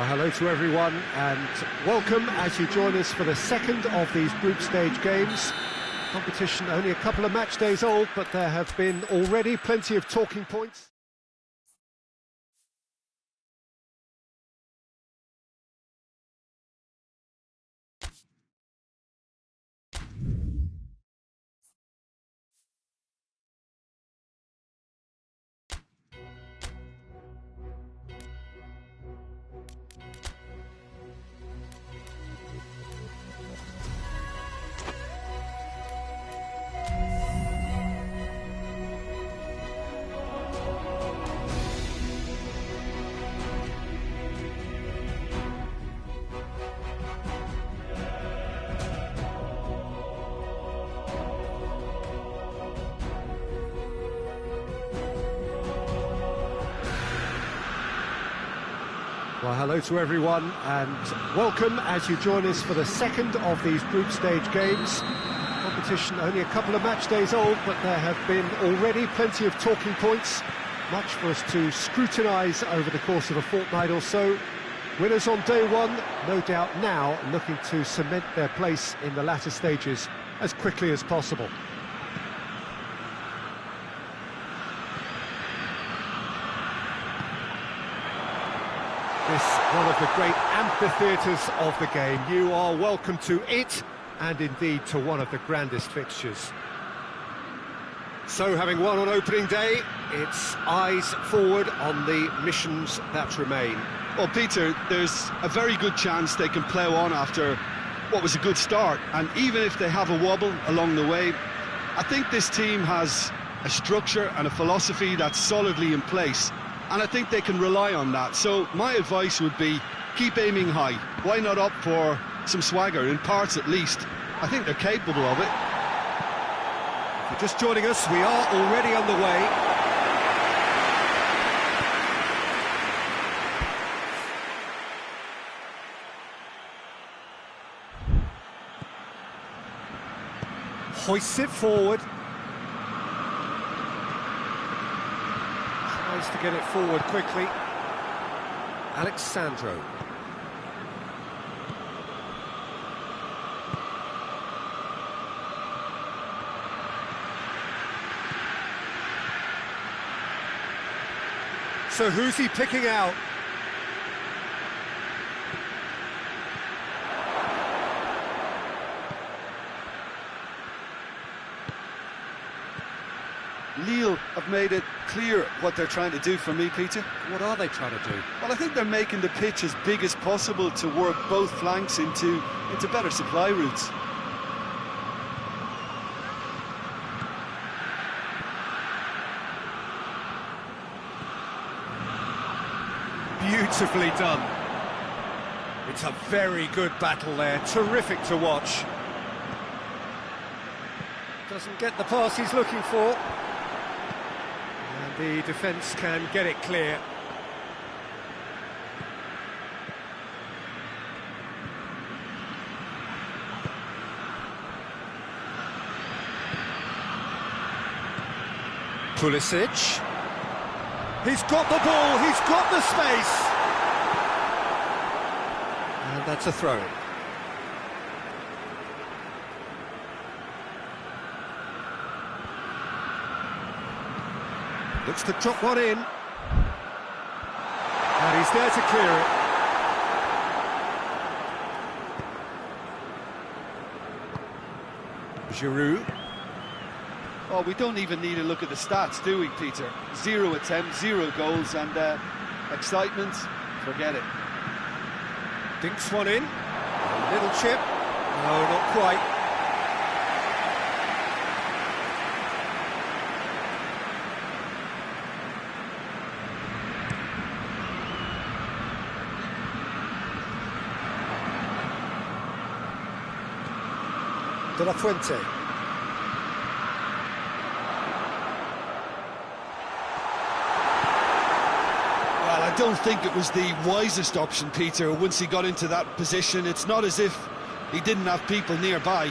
Hello to everyone and welcome as you join us for the second of these group stage games. Competition only a couple of match days old, but there have been already plenty of talking points. Well, hello to everyone and welcome as you join us for the second of these group stage games. Competition only a couple of match days old, but there have been already plenty of talking points. Much for us to scrutinise over the course of a fortnight or so. Winners on day one, no doubt now looking to cement their place in the latter stages as quickly as possible. This one of the great amphitheatres of the game. You are welcome to it, and indeed to one of the grandest fixtures. So, having won on opening day, it's eyes forward on the missions that remain. Well, Peter, there's a very good chance they can plough on after what was a good start, and even if they have a wobble along the way, I think this team has a structure and a philosophy that's solidly in place. And I think they can rely on that. So my advice would be, keep aiming high. Why not opt for some swagger, in parts at least? I think they're capable of it. If you're just joining us, we are already on the way. Hoists it forward. To get it forward quickly. Alexandro. So who's he picking out? Lille have made it clear what they're trying to do for me, Peter. What are they trying to do? Well, I think they're making the pitch as big as possible to work both flanks into better supply routes. Beautifully done. It's a very good battle there, terrific to watch. Doesn't get the pass he's looking for. The defence can get it clear. Pulisic. He's got the ball, he's got the space. And that's a throw-in. Looks to drop one in. And he's there to clear it. Giroud. Oh, we don't even need to look at the stats, do we, Peter? 0 attempts, 0 goals, and excitement, forget it. Dinks one in. A little chip. No, not quite. De La Fuente. Well, I don't think it was the wisest option, Peter, once he got into that position. It's not as if he didn't have people nearby.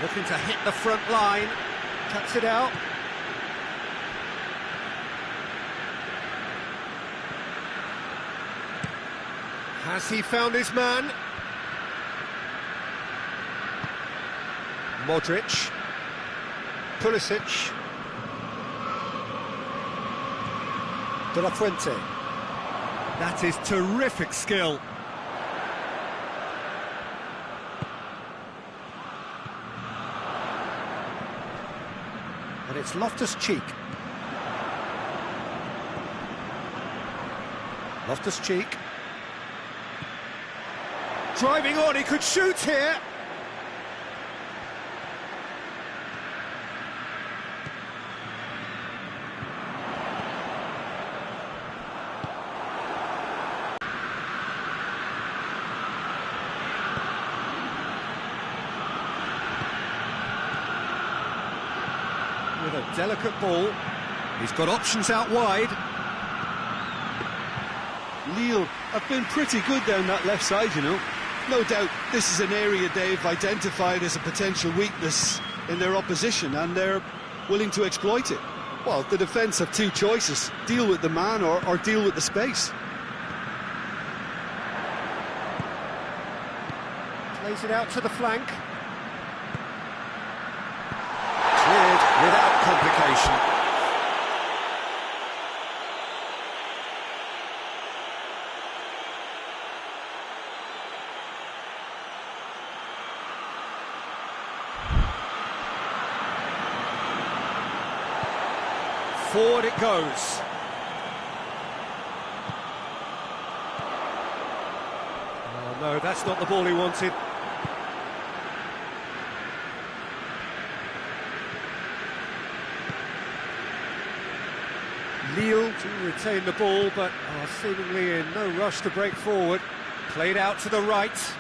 Looking to hit the front line. Cuts it out. Has he found his man? Modric. Pulisic. De La Fuente. That is terrific skill. And it's Loftus-Cheek. Loftus-Cheek. Driving on, he could shoot here. With a delicate ball, he's got options out wide. Lille have been pretty good down that left side, you know. No doubt this is an area they've identified as a potential weakness in their opposition, and they're willing to exploit it. Well, the defence have two choices: deal with the man or deal with the space. Plays it out to the flank. Cleared without complication. Forward it goes. Oh no, that's not the ball he wanted. Lille to retain the ball, but are seemingly in no rush to break forward. Played out to the right.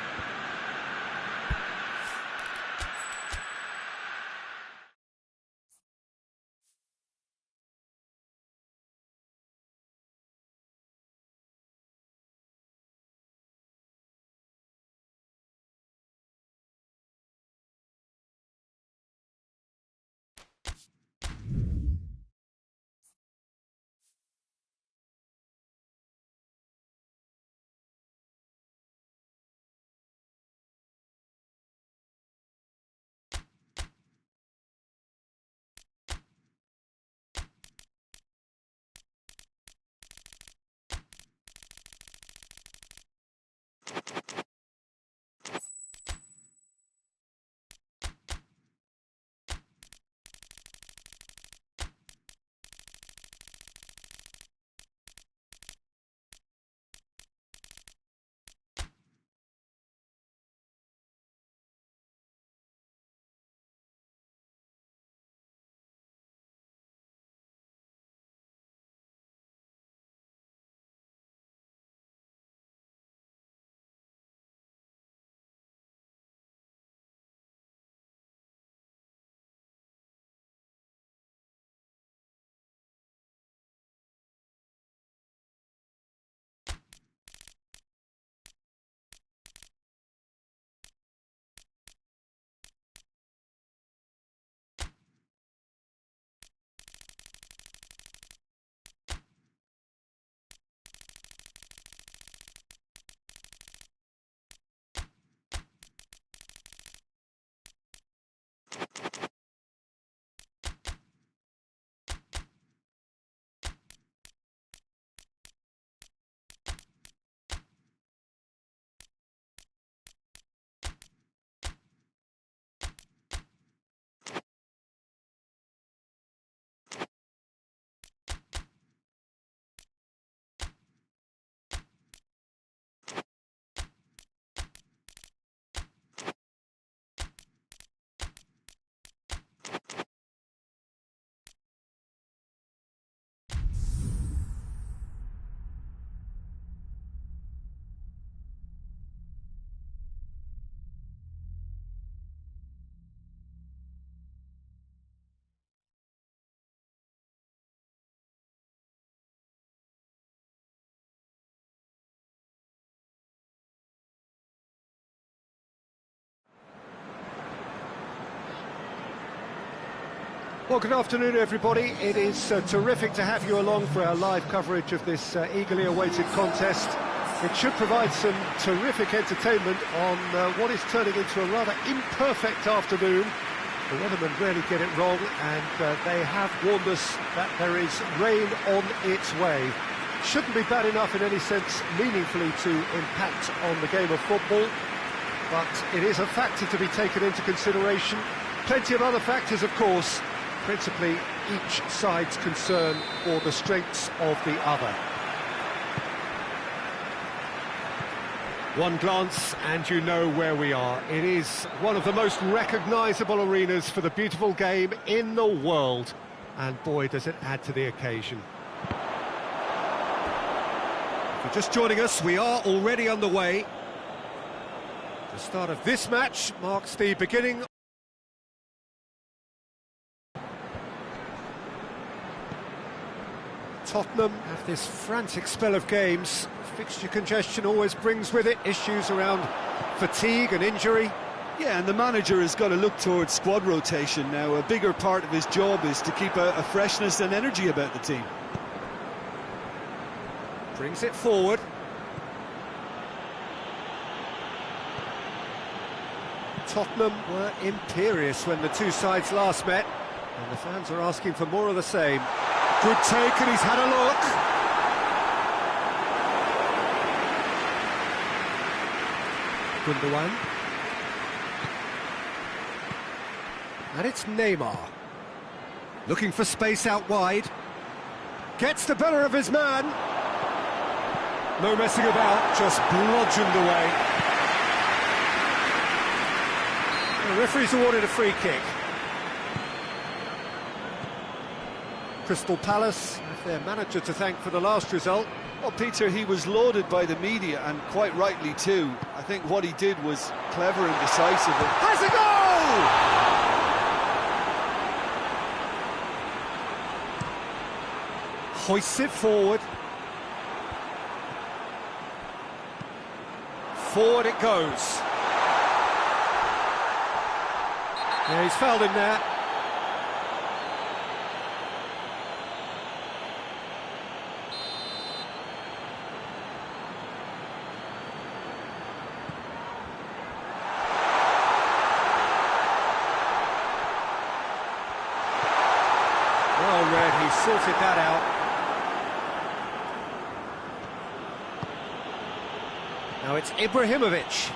Well, good afternoon, everybody. It is terrific to have you along for our live coverage of this eagerly awaited contest. It should provide some terrific entertainment on what is turning into a rather imperfect afternoon. The weathermen rarely get it wrong, and they have warned us that there is rain on its way. Shouldn't be bad enough in any sense meaningfully to impact on the game of football, but it is a factor to be taken into consideration. Plenty of other factors, of course, principally each side's concern for the strengths of the other. One glance and you know where we are. It is one of the most recognisable arenas for the beautiful game in the world, and boy does it add to the occasion. If you're just joining us, we are already underway. The start of this match marks the beginning. Tottenham have this frantic spell of games. Fixture congestion always brings with it issues around fatigue and injury. Yeah, and the manager has got to look towards squad rotation now. A bigger part of his job is to keep a freshness and energy about the team. Brings it forward. Tottenham were imperious when the two sides last met, and the fans are asking for more of the same. Good take, and he's had a look. Gundogan. And it's Neymar. Looking for space out wide. Gets the better of his man. No messing about, just bludgeoned away. The referee's awarded a free kick. Crystal Palace have their manager to thank for the last result. Well, Peter, he was lauded by the media, and quite rightly too. I think what he did was clever and decisive. Has a goal! Hoists it forward. Forward it goes. Yeah, he's fouled in there. Well read, he sorted that out. Now it's Ibrahimovic.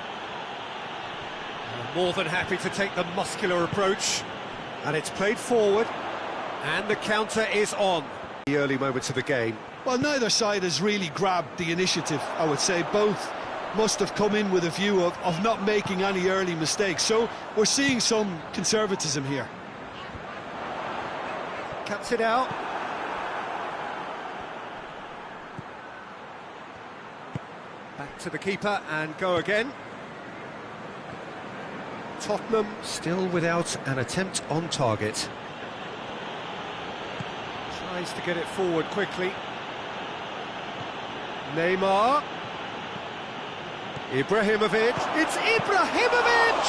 More than happy to take the muscular approach. And it's played forward. And the counter is on. The early moments of the game. Well, neither side has really grabbed the initiative, I would say. Both must have come in with a view of not making any early mistakes. So we're seeing some conservatism here. Cuts it out. Back to the keeper and go again. Tottenham still without an attempt on target. Tries to get it forward quickly. Neymar. Ibrahimovic. It's Ibrahimovic!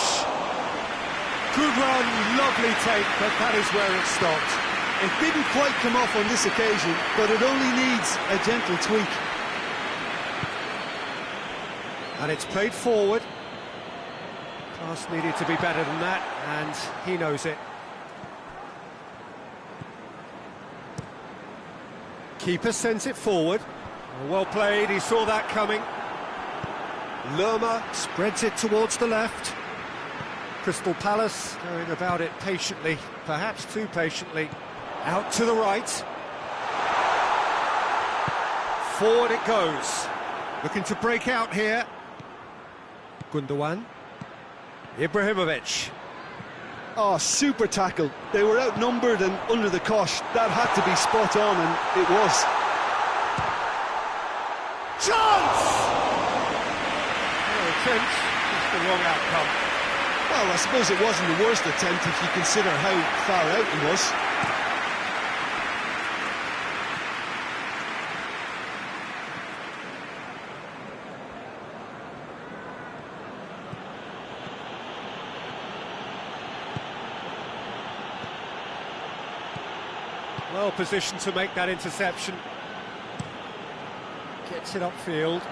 Good run, lovely take, but that is where it stopped. It didn't quite come off on this occasion, but it only needs a gentle tweak. And it's played forward. Pass needed to be better than that, and he knows it. Keeper sends it forward. Well played, he saw that coming. Lerma spreads it towards the left. Crystal Palace going about it patiently, perhaps too patiently. Out to the right. Forward it goes. Looking to break out here. Gundogan. Ibrahimovic. Oh, super tackle. They were outnumbered and under the cosh. That had to be spot on, and it was. Chance! No attempt, just the wrong outcome. Well, I suppose it wasn't the worst attempt if you consider how far out he was. Well positioned to make that interception. Gets it upfield.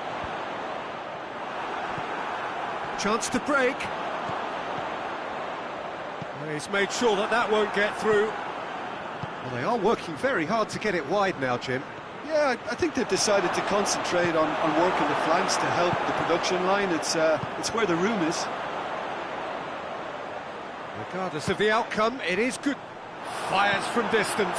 Chance to break. Well, he's made sure that that won't get through. Well, they are working very hard to get it wide now, Jim. Yeah, I think they've decided to concentrate on working the flanks to help the production line. It's where the room is. Regardless of the outcome, it is good. Fires from distance.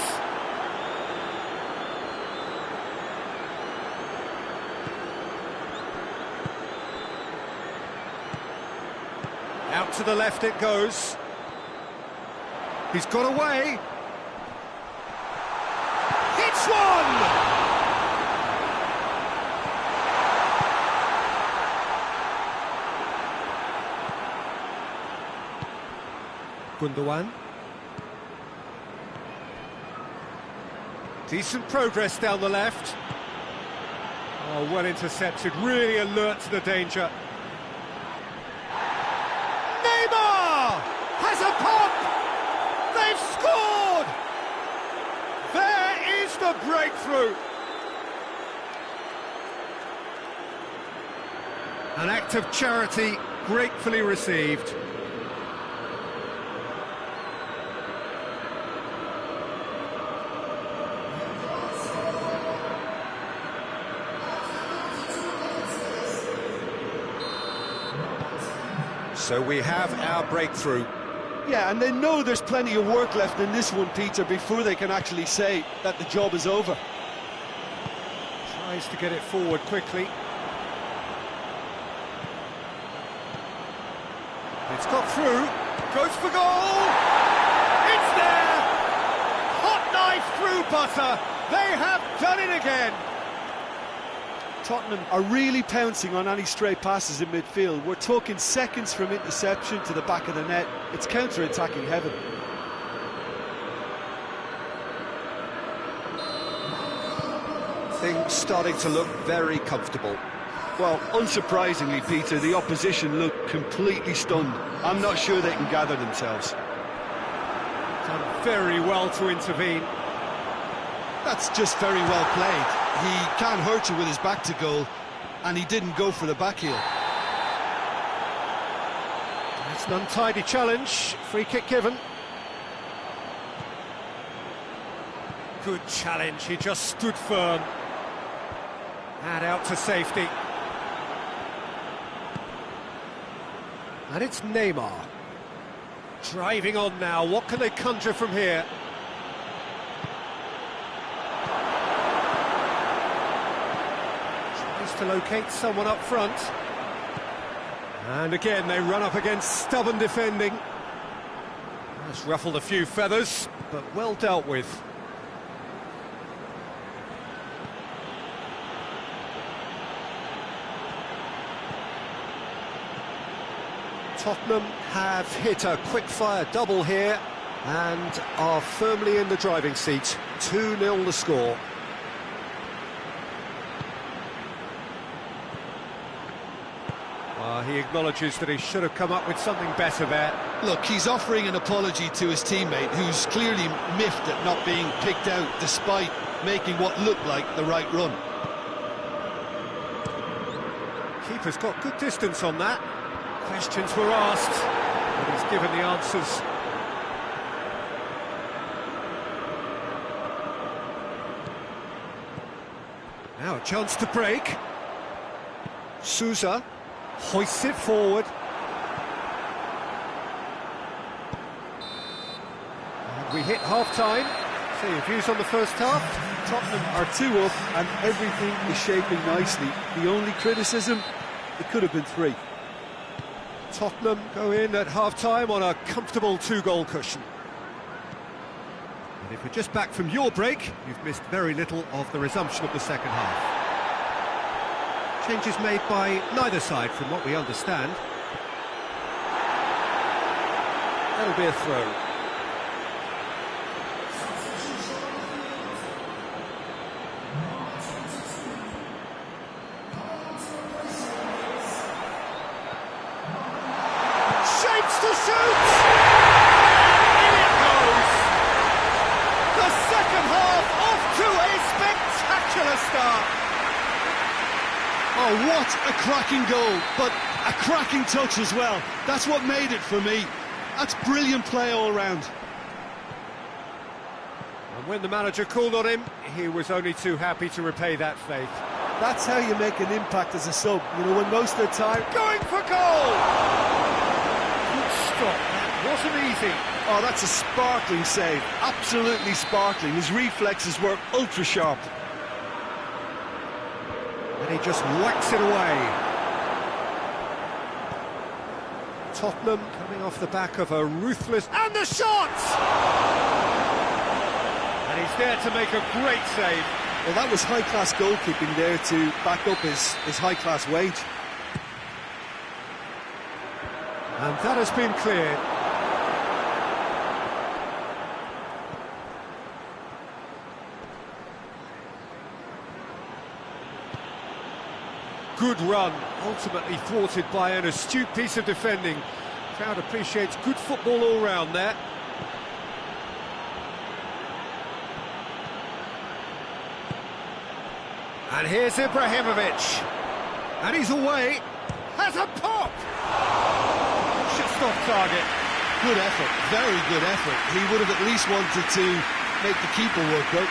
Out to the left it goes. He's got away. Hits one! Gundogan. Decent progress down the left. Oh, well intercepted, really alert to the danger. Neymar has a pop! They've scored! There is the breakthrough! An act of charity gratefully received. So we have our breakthrough. Yeah, and they know there's plenty of work left in this one, Peter, before they can actually say that the job is over. Tries to get it forward quickly. It's got through, goes for goal! It's there! Hot knife through butter! They have done it again! Tottenham are really pouncing on any stray passes in midfield. We're talking seconds from interception to the back of the net. It's counter-attacking heaven. Things starting to look very comfortable. Well, unsurprisingly, Peter, the opposition look completely stunned. I'm not sure they can gather themselves. Done very well to intervene. That's just very well played. He can't hurt you with his back to goal, and he didn't go for the back heel. It's an untidy challenge. Free kick given. Good challenge. He just stood firm. And out to safety. And it's Neymar. Driving on now. What can they conjure from here? To locate someone up front. And again they run up against stubborn defending. That's ruffled a few feathers, but well dealt with. Tottenham have hit a quick-fire double here and are firmly in the driving seat. 2-0 the score. He acknowledges that he should have come up with something better there. Look, he's offering an apology to his teammate, who's clearly miffed at not being picked out despite making what looked like the right run. Keeper's got good distance on that. Questions were asked, but he's given the answers. Now a chance to break. Sousa hoists it forward. And we hit half-time. So your views on the first half? Tottenham are 2 up and everything is shaping nicely. The only criticism, it could have been 3. Tottenham go in at half-time on a comfortable 2-goal cushion. And if you're just back from your break, you've missed very little of the resumption of the second half. Changes made by neither side, from what we understand. That'll be a throw. Shapes to shoot! In it goes! The second half off to a spectacular start! Oh, what a cracking goal, but A cracking touch as well. That's what made it for me. That's brilliant play all round. And when the manager called on him, he was only too happy to repay that faith. That's how you make an impact as a sub. You know, when most of the time... Going for goal! Good stop. That wasn't easy. Oh, that's a sparkling save. Absolutely sparkling. His reflexes were ultra sharp. And he just whacks it away. Tottenham coming off the back of a ruthless... And the shot! And he's there to make a great save. Well, that was high-class goalkeeping there to back up his high-class wage. And that has been cleared. Good run, ultimately thwarted by an astute piece of defending. Crowd appreciates good football all round there. And here's Ibrahimovic. And he's away. Has a pop! Just off target. Good effort, very good effort. He would have at least wanted to make the keeper work, though.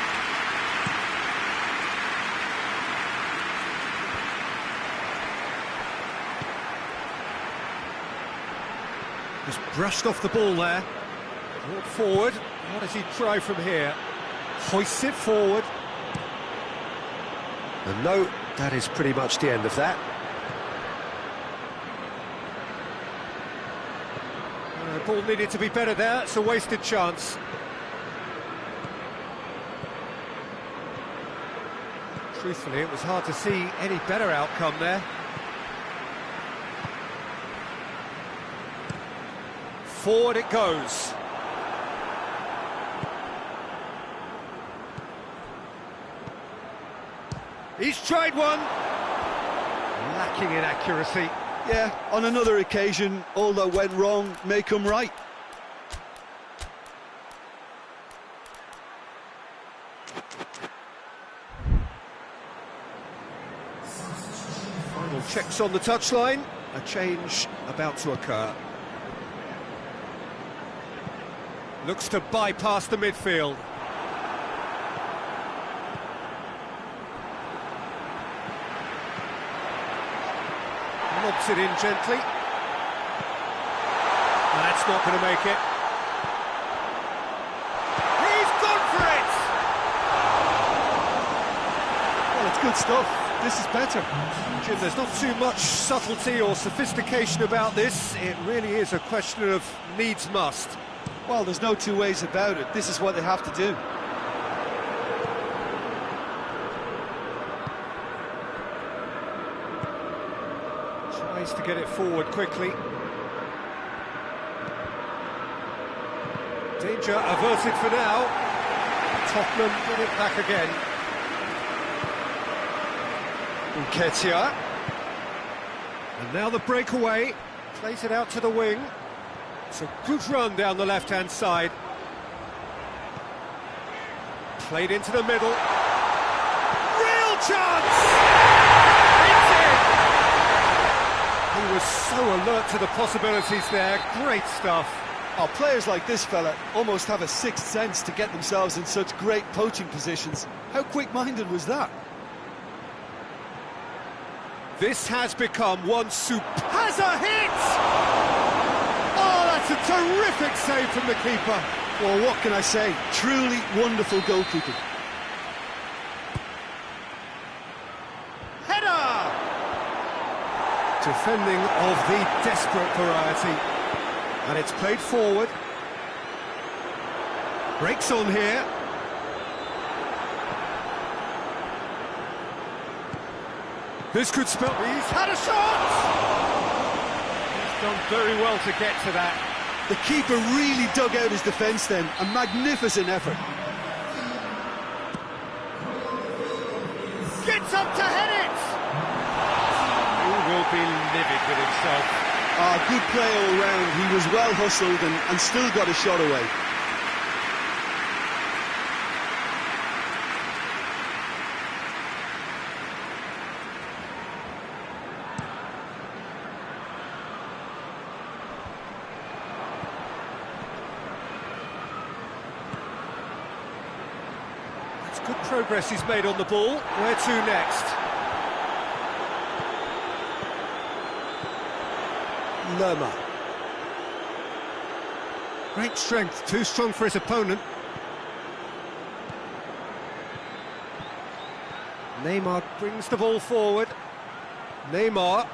Just brushed off the ball there. Brought forward. What does he try from here? Hoists it forward. And no, that is pretty much the end of that. The ball needed to be better there. It's a wasted chance. Truthfully, it was hard to see any better outcome there. Forward it goes. He's tried one. Lacking in accuracy. Yeah, on another occasion, all that went wrong may come right. Final checks on the touchline. A change about to occur. Looks to bypass the midfield. Lobs it in gently. That's not going to make it. He's gone for it! Well, it's good stuff. This is better. Jim, there's not too much subtlety or sophistication about this. It really is a question of needs must. Well, there's no two ways about it. This is what they have to do. Tries to get it forward quickly. Danger averted for now. Tottenham get it back again. Nketiah. And now the breakaway. Plays it out to the wing. It's a good run down the left-hand side. Played into the middle. Real chance! It's in! He was so alert to the possibilities there. Great stuff. Oh, players like this fella almost have a sixth sense to get themselves in such great poaching positions. How quick-minded was that? This has become one has a hit! Oh, that's a terrific save from the keeper. Well, what can I say? Truly wonderful goalkeeping. Header! Defending of the desperate variety. And it's played forward. Breaks on here. This could spell... He's had a shot! He's done very well to get to that. The keeper really dug out his defence then. A magnificent effort. Gets up to head it! He will be livid with himself. Good play all round. He was well hustled and still got a shot away. Good progress he's made on the ball. Where to next? Lerma. Great strength, too strong for his opponent. Neymar brings the ball forward. Neymar!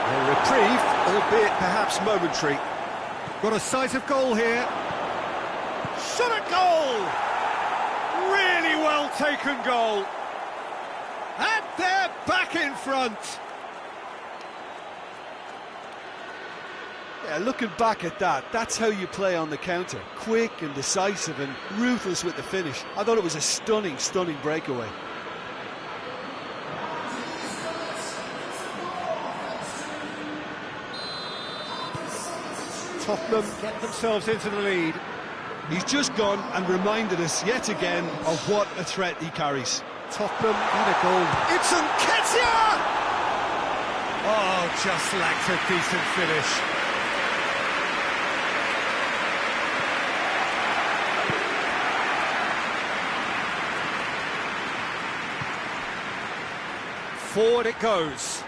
A reprieve, albeit perhaps momentary. Got a sight of goal here. Shot at goal! Really well taken goal. And they're back in front. Yeah, looking back at that, that's how you play on the counter. Quick and decisive and ruthless with the finish. I thought it was a stunning, stunning breakaway. Tottenham get themselves into the lead. He's just gone and reminded us yet again of what a threat he carries. Tottenham need a goal. It's Nketiah! Oh, just lacked a decent finish. Forward it goes.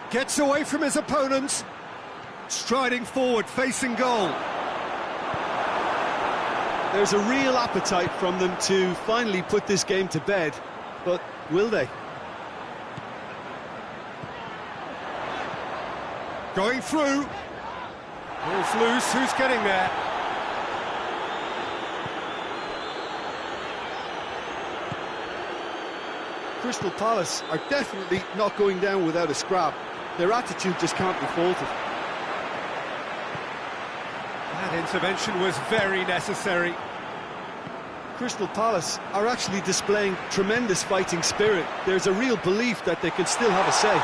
Gets away from his opponent. Striding forward, facing goal. There's a real appetite from them to finally put this game to bed, but will they? Going through. Ball's loose, who's getting there? Crystal Palace are definitely not going down without a scrap. Their attitude just can't be faulted. That intervention was very necessary. Crystal Palace are actually displaying tremendous fighting spirit. There's a real belief that they can still have a say.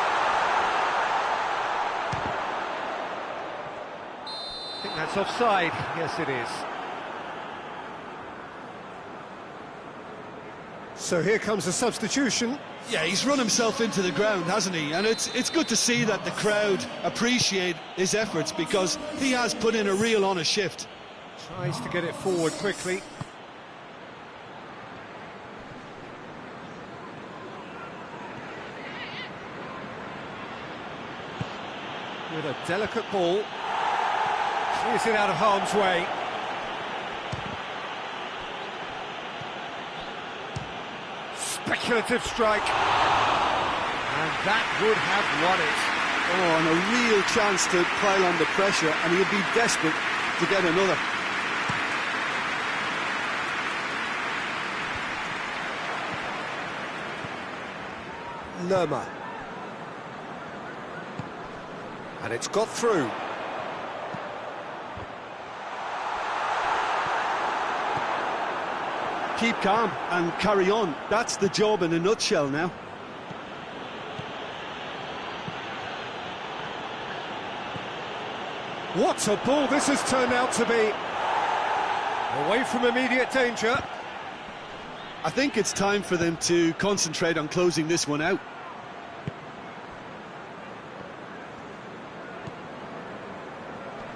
I think that's offside. Yes, it is. So here comes a substitution. Yeah, he's run himself into the ground, hasn't he? And it's good to see that the crowd appreciate his efforts, because he has put in a real honest shift. Tries to get it forward quickly. With a delicate ball. Clears it out of harm's way. Speculative strike. And that would have won it. Oh, and a real chance to pile on the pressure, and he'll be desperate to get another. Lerma. And it's got through. Keep calm and carry on. That's the job in a nutshell now. What a ball this has turned out to be. Away from immediate danger. I think it's time for them to concentrate on closing this one out.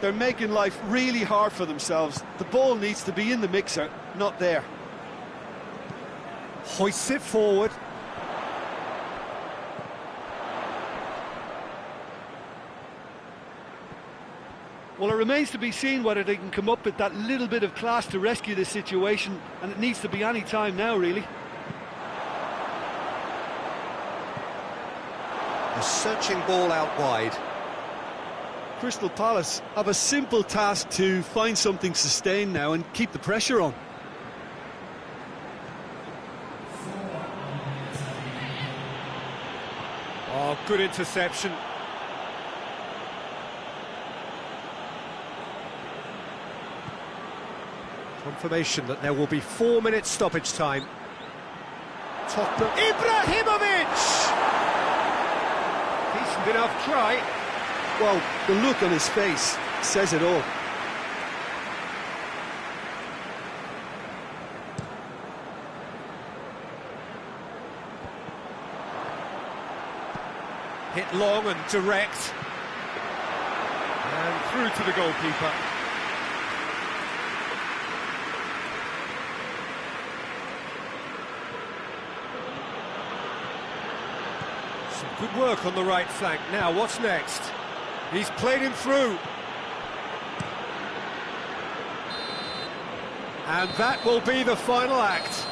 They're making life really hard for themselves. The ball needs to be in the mixer, not there. Hoists it forward. Well, it remains to be seen whether they can come up with that little bit of class to rescue this situation, and it needs to be any time now, really. A searching ball out wide. Crystal Palace have a simple task to find something sustained now and keep the pressure on. Oh, good interception. Confirmation that there will be 4 minutes stoppage time. Tottenham. Ibrahimovic! Decent enough try. Well, the look on his face says it all. Hit long and direct. And through to the goalkeeper. Good work on the right flank. Now, what's next? He's played him through. And that will be the final act.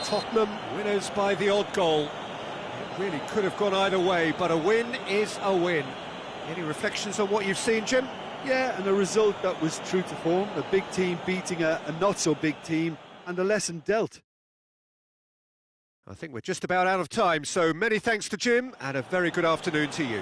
Tottenham winners by the odd goal. It really could have gone either way, but a win is a win. Any reflections on what you've seen, Jim? Yeah, and a result that was true to form. A big team beating a not-so-big team, and a lesson dealt. I think we're just about out of time, so many thanks to Jim, and a very good afternoon to you.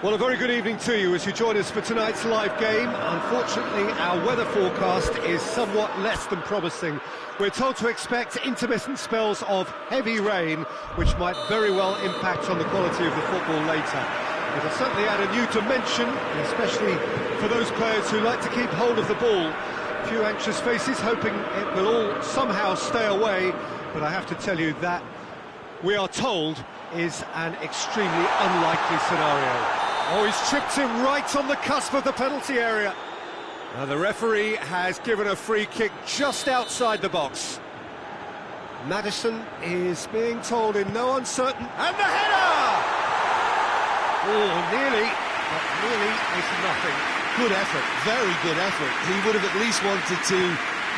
Well, a very good evening to you as you join us for tonight's live game. Unfortunately, our weather forecast is somewhat less than promising. We're told to expect intermittent spells of heavy rain, which might very well impact on the quality of the football later. It'll certainly add a new dimension, especially for those players who like to keep hold of the ball. A few anxious faces hoping it will all somehow stay away, but I have to tell you that we are told is an extremely unlikely scenario. Oh, he's tripped him right on the cusp of the penalty area. Now the referee has given a free kick just outside the box. Maddison is being told in no uncertain... And the header! Oh, nearly, but nearly is nothing. Good effort, very good effort. He would have at least wanted to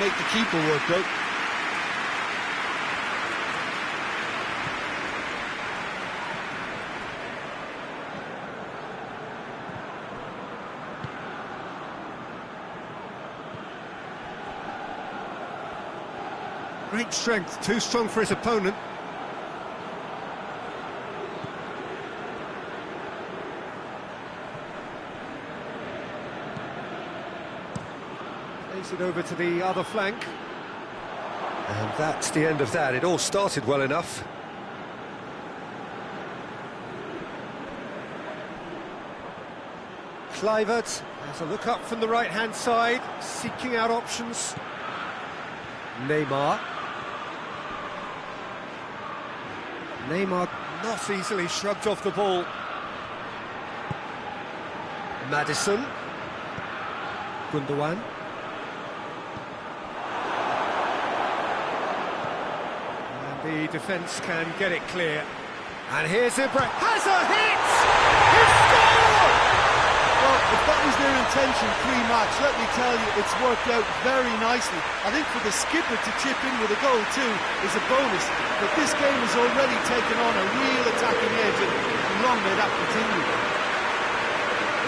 make the keeper work out. Great strength, too strong for his opponent. Plays it over to the other flank. And that's the end of that. It all started well enough. Kluivert has a look up from the right-hand side, seeking out options. Neymar not easily shrugged off the ball. Maddison. Gundogan. And the defence can get it clear. And here's Ibra. Has a hit! He scored! Well, if that was their intention pre-match, let me tell you, it's worked out very nicely. I think for the skipper to chip in with a goal too is a bonus, but this game has already taken on a real attacking edge, and long may that continue.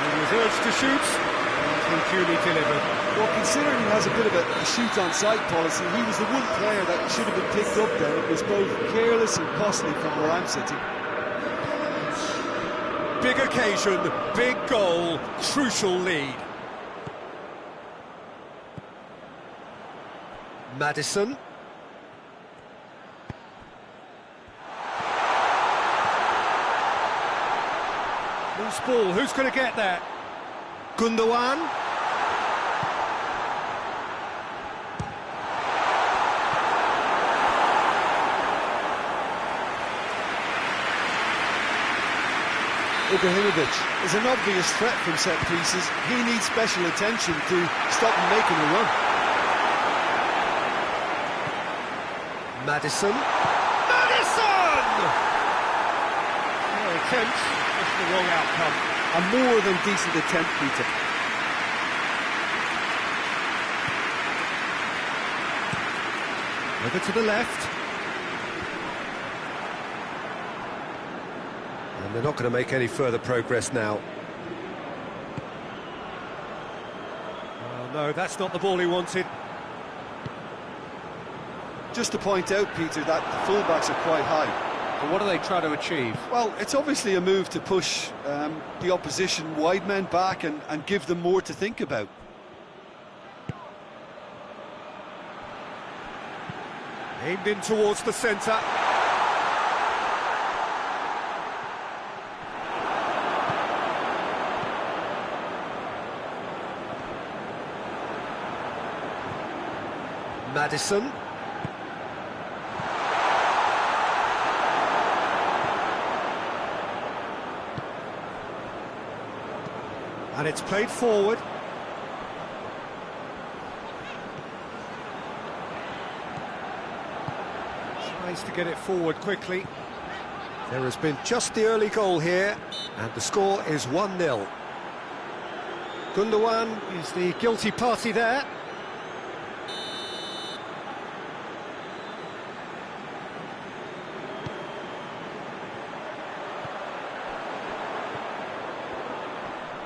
He was urged to shoot, and he duly delivered. Well, considering he has a bit of a shoot-on-sight policy, he was the one player that should have been picked up there. It was both careless and costly from where I'm sitting. Big occasion, big goal, crucial lead. Maddison. loose ball. Who's going to get there? Gundogan. Ibrahimovic is an obvious threat from set pieces. He needs special attention to stop him making a run. Maddison. Maddison! No attempt, just the wrong outcome. A more than decent attempt, Peter. Over to the left. And they're not going to make any further progress now. Oh, no, that's not the ball he wanted. Just to point out, Peter, that the fullbacks are quite high. But what are they trying to achieve? Well, it's obviously a move to push the opposition wide men back and give them more to think about. Aimed in towards the centre. Maddison. And it's played forward. Tries to get it forward quickly. There has been just the early goal here, and the score is 1-0. Gundogan is the guilty party there.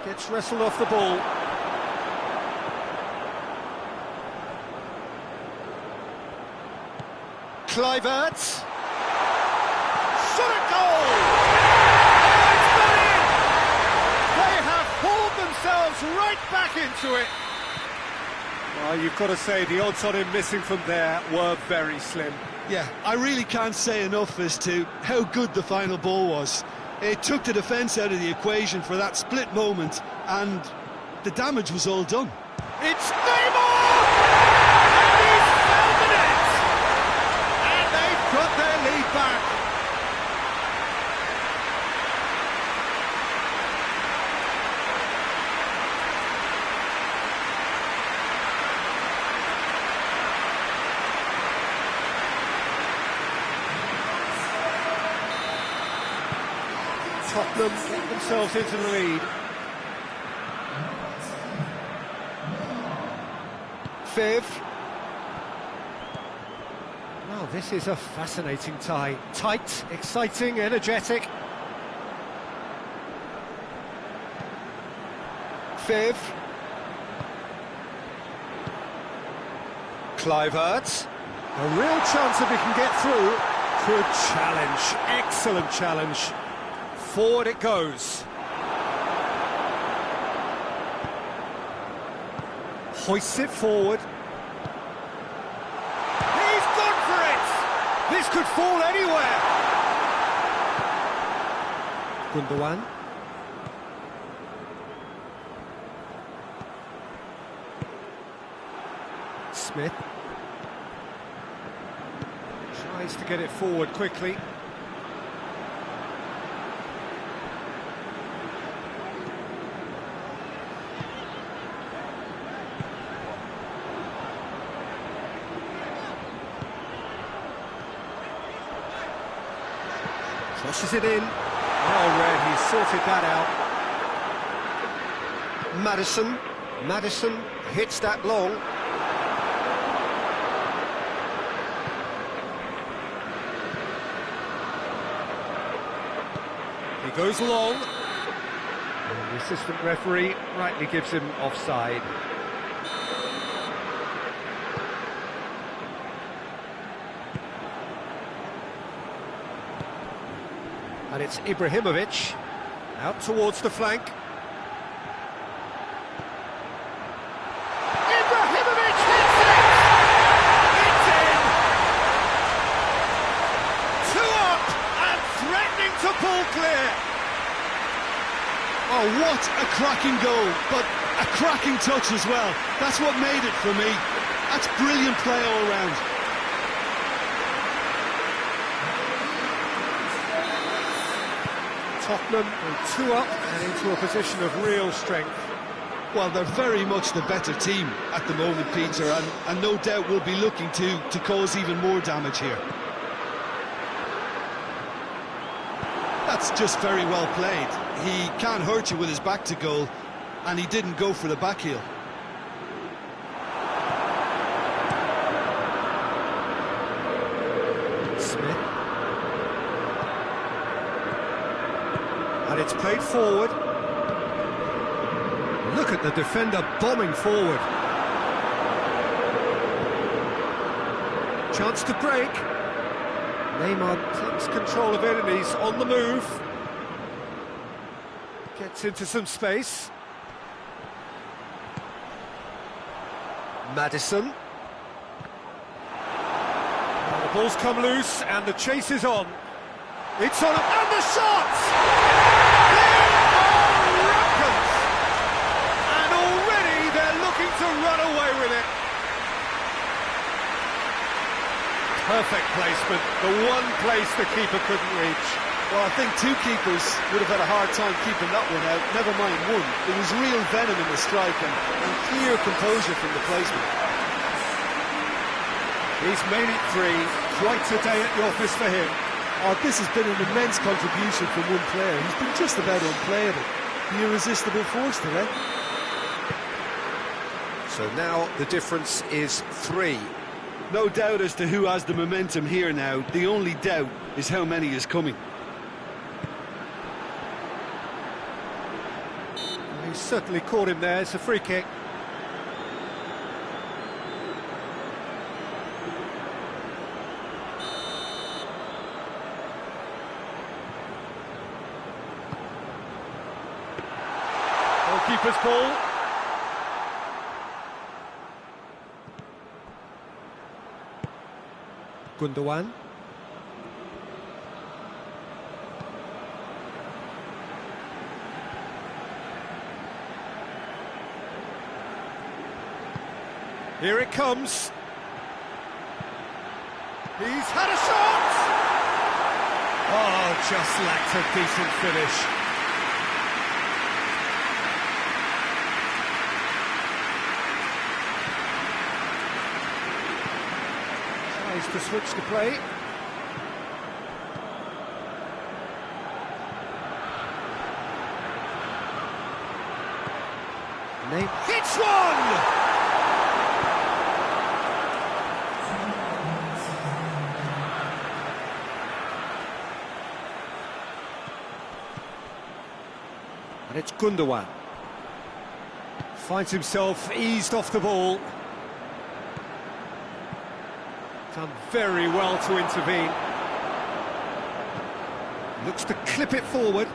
Gets wrestled off the ball. Kluivert. Shot at goal! Oh, it's got in! They have pulled themselves right back into it. Well, you've got to say the odds on him missing from there were very slim. Yeah, I really can't say enough as to how good the final ball was. It took the defence out of the equation for that split moment, and the damage was all done. It's Neymar! And he's found the net! And they've got their lead back. Tottenham get themselves into the lead. Viv. Well, this is a fascinating tie. Tight, exciting, energetic. Viv. Kluivert. A real chance if he can get through. Good challenge, excellent challenge. Forward it goes. Hoists it forward. He's gone for it! This could fall anywhere. Gundogan. Smith. Tries to get it forward quickly. Crosses it in. Well read, he's sorted that out. Maddison. Maddison hits that long. He goes long. And the assistant referee rightly gives him offside. And it's Ibrahimovic, out towards the flank. Ibrahimovic hits it! It's in! 2 up and threatening to pull clear. Oh, what a cracking goal, but a cracking touch as well. That's what made it for me. That's brilliant play all round. Tottenham with 2 up and into a position of real strength. Well, they're very much the better team at the moment, Peter, and no doubt will be looking to cause even more damage here. That's just very well played. He can't hurt you with his back to goal, and he didn't go for the back heel. Smith. And it's played forward. Look at the defender bombing forward. Chance to break. Neymar takes control of it and he's on the move. Gets into some space. Maddison. Now the ball's come loose and the chase is on. It's on, and the shot! To run away with it. Perfect placement, the one place the keeper couldn't reach. Well, I think 2 keepers would have had a hard time keeping that one out, never mind 1. There was real venom in the strike and clear composure from the placement. He's made it 3, quite a day at the office for him. Oh, this has been an immense contribution from one player. He's been just about unplayable. The irresistible force today. So now the difference is 3. No doubt as to who has the momentum here now. The only doubt is how many is coming. He's certainly caught him there. It's a free kick. Goalkeeper's ball. Gundogan. Here it comes. He's had a shot! Oh, just lacked a decent finish. To switch the play. Hits one! And it's Gundogan. Finds himself eased off the ball. Done very well to intervene. Looks to clip it forward.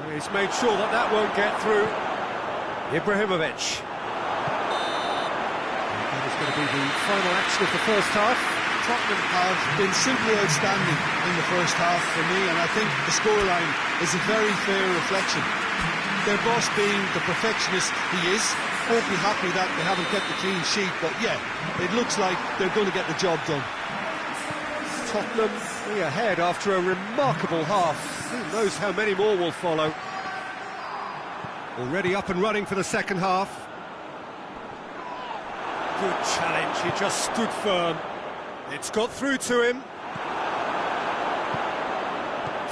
He's made sure that that won't get through. Ibrahimovic. That is going to be the final action of the first half. Tottenham have been simply outstanding in the first half for me, and I think the scoreline is a very fair reflection. Their boss being the perfectionist he is, won't be happy that they haven't kept a clean sheet, but yeah, it looks like they're going to get the job done. Tottenham ahead after a remarkable half. Who knows how many more will follow. Already up and running for the second half. Good challenge, he just stood firm. It's got through to him.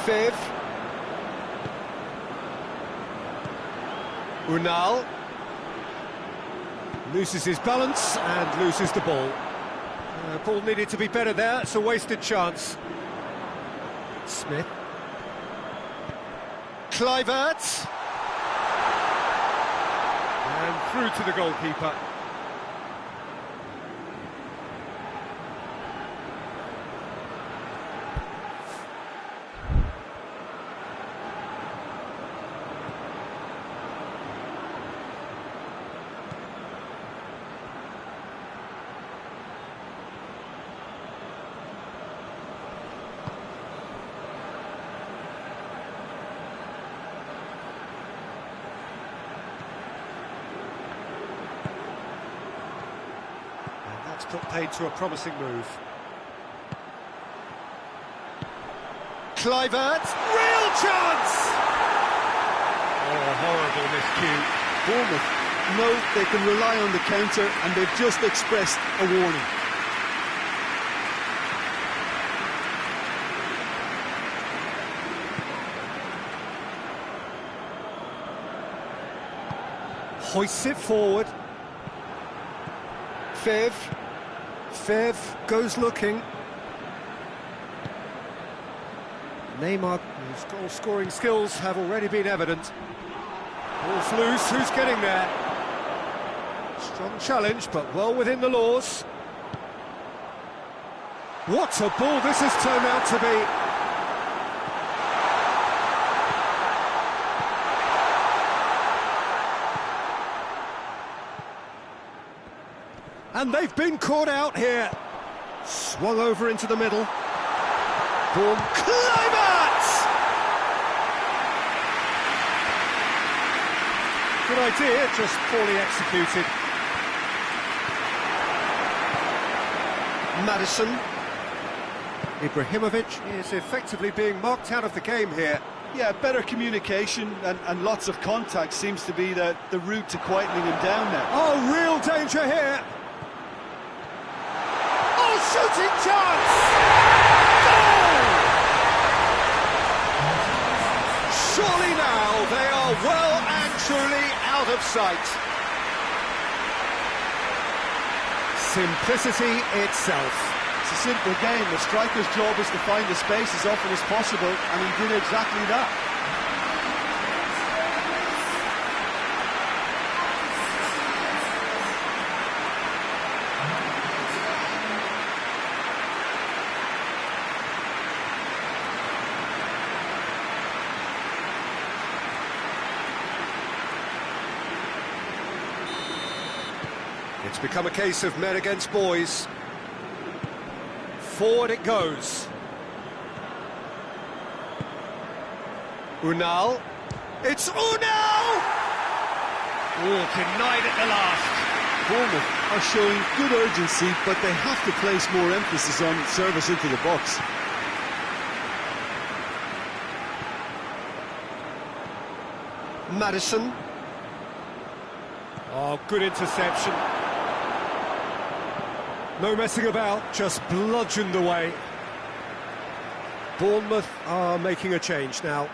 Viv. Unal. Loses his balance and loses the ball. Ball needed to be better there, it's a wasted chance. Smith. Kluivert. And through to the goalkeeper. Put paid to a promising move. Kluivert, real chance! Oh, horrible miscue. Bournemouth know they can rely on the counter, and they've just expressed a warning. Hoists it forward. Fev goes looking. Neymar, whose goal-scoring skills have already been evident. Ball's loose, who's getting there? Strong challenge, but well within the laws. What a ball this has turned out to be! And they've been caught out here. Swung over into the middle. Kluivert! Good idea, just poorly executed. Maddison. Ibrahimovic is effectively being marked out of the game here. Yeah, better communication and lots of contact seems to be the route to quietening him down now. Oh, real danger here. Oh, shooting chance! Goal! Surely now they are well and truly out of sight. Simplicity itself. It's a simple game. The striker's job is to find the space as often as possible, and he did exactly that. It's become a case of men against boys. Forward it goes. Unal. It's Unal! Oh, denied at the last. Bournemouth are showing good urgency, but they have to place more emphasis on service into the box. Maddison. Oh, good interception. No messing about, just bludgeoned away. Bournemouth are making a change now.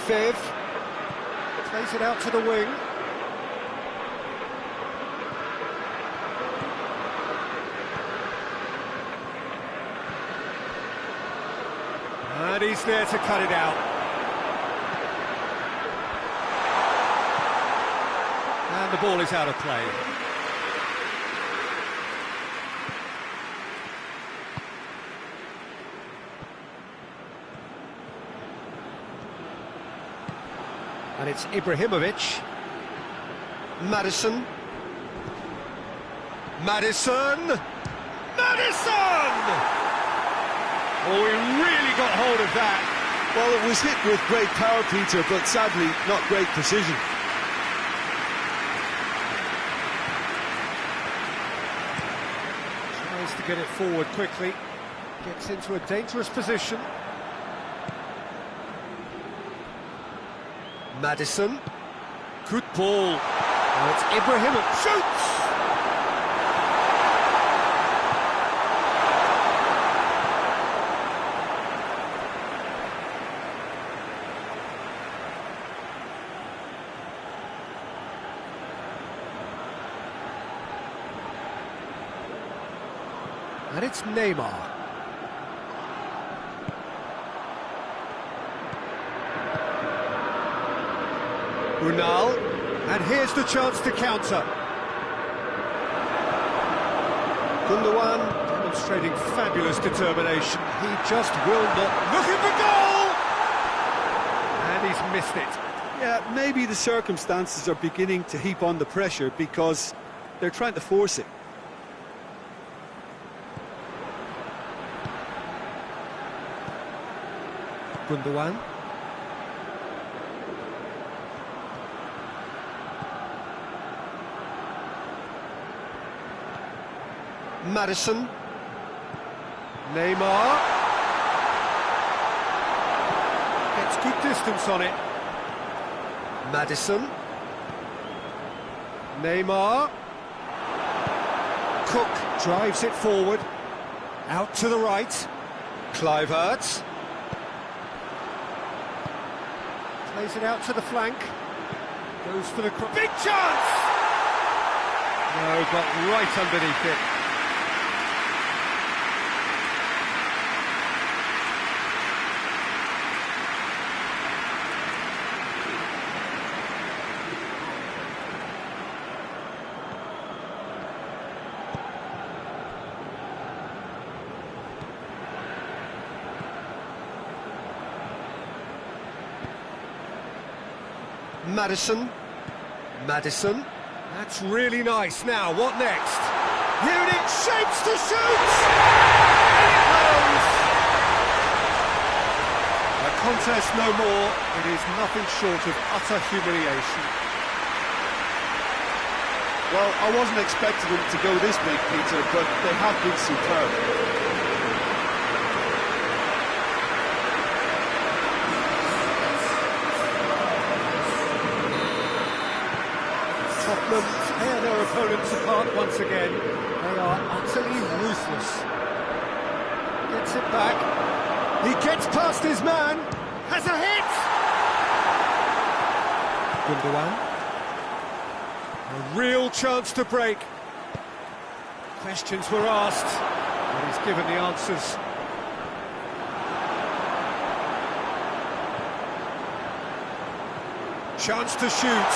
Fev plays it out to the wing. And he's there to cut it out. And the ball is out of play. And it's Ibrahimovic. Maddison. Maddison! Oh, he really got hold of that. Well, it was hit with great power, Peter, but sadly, not great precision. Tries to get it forward quickly. Gets into a dangerous position. Maddison. Good ball. Now it's Ibrahimovic. Shoots! And it's Neymar. Unal, and here's the chance to counter. Gundogan demonstrating fabulous determination. He just will not. Looking for goal! And he's missed it. Yeah, maybe the circumstances are beginning to heap on the pressure because they're trying to force it. Gundogan. Madison. Neymar. Gets good distance on it. Madison. Neymar. Cook drives it forward. Out to the right. Kluivert. Plays it out to the flank. Goes for the cross. Big chance! No, but right underneath it. Madison. That's really nice. Now, what next? Here it is, shapes to shoot! And it goes! A contest no more. It is nothing short of utter humiliation. Well, I wasn't expecting them to go this big, Peter, but they have been superb. Tottenham tear their opponents apart once again. They are utterly ruthless. Gets it back. He gets past his man. Has a hit! Gundogan. A real chance to break. Questions were asked, and he's given the answers. Chance to shoot.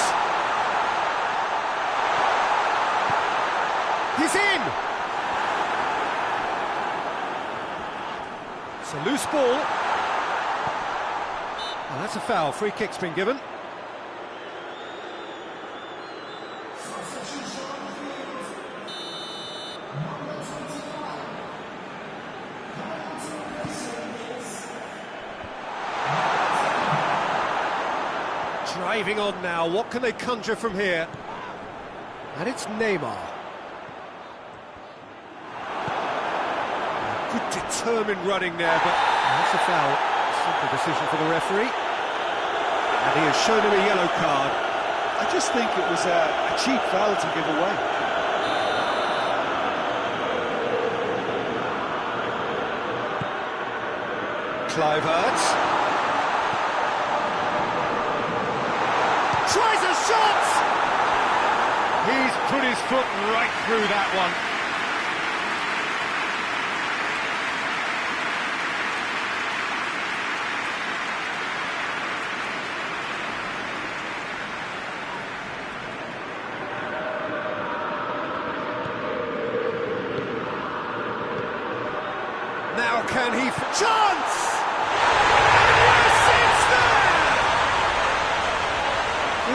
He's in! It's a loose ball. Oh, that's a foul. Free kick's been given. Driving on now. What can they conjure from here? And it's Neymar. Good determined running there, but that's a foul. Simple decision for the referee. And he has shown him a yellow card. I just think it was a cheap foul to give away. Kluivert. Tries a shot! He's put his foot right through that one. Now can he... Chance! Yes, it's there!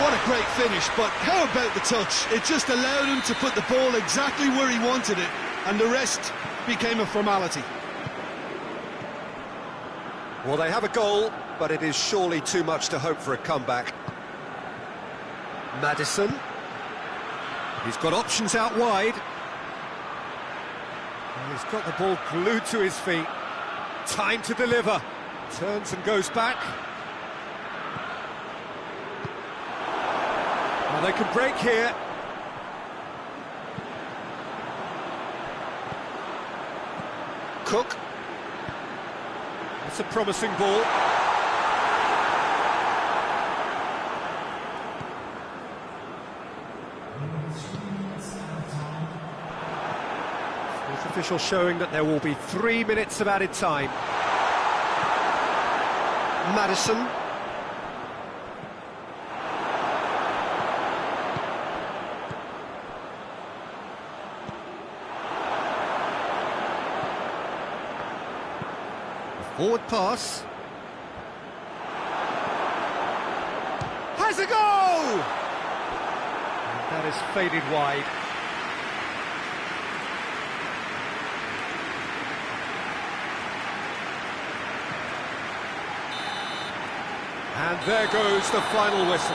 What a great finish, but how about the touch? It just allowed him to put the ball exactly where he wanted it, and the rest became a formality. Well, they have a goal, but it is surely too much to hope for a comeback. Madison. He's got options out wide. He's got the ball glued to his feet. Time to deliver. Turns and goes back. Well, they can break here. Cook. That's a promising ball. Official showing that there will be 3 minutes of added time. Madison. Forward pass. Here's a goal! And that is faded wide. And there goes the final whistle.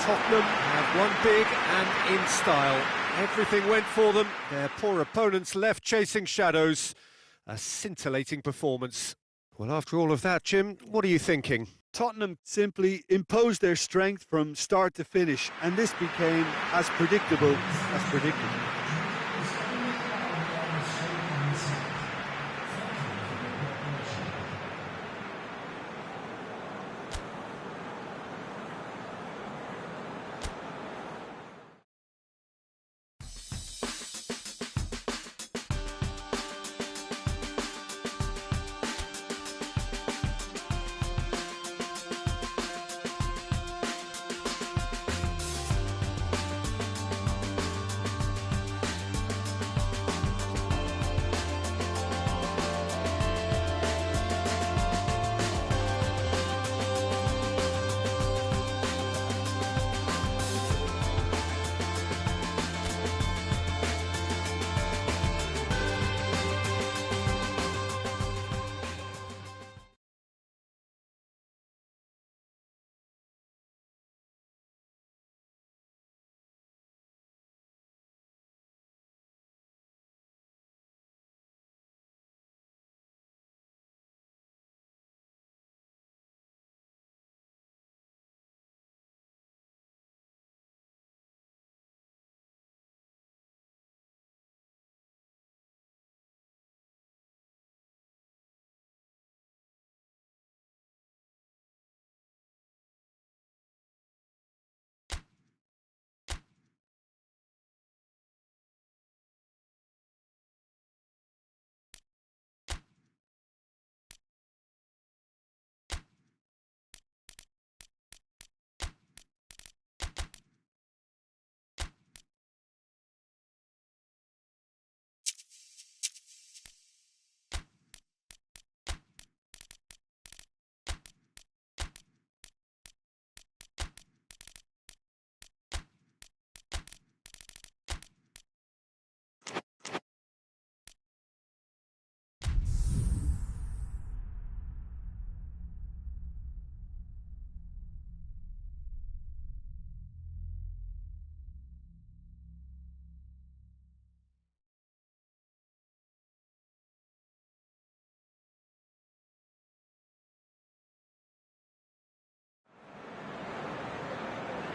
Tottenham have won big and in style. Everything went for them. Their poor opponents left chasing shadows. A scintillating performance. Well, after all of that, Jim, what are you thinking? Tottenham simply imposed their strength from start to finish, and this became as predictable as predicted.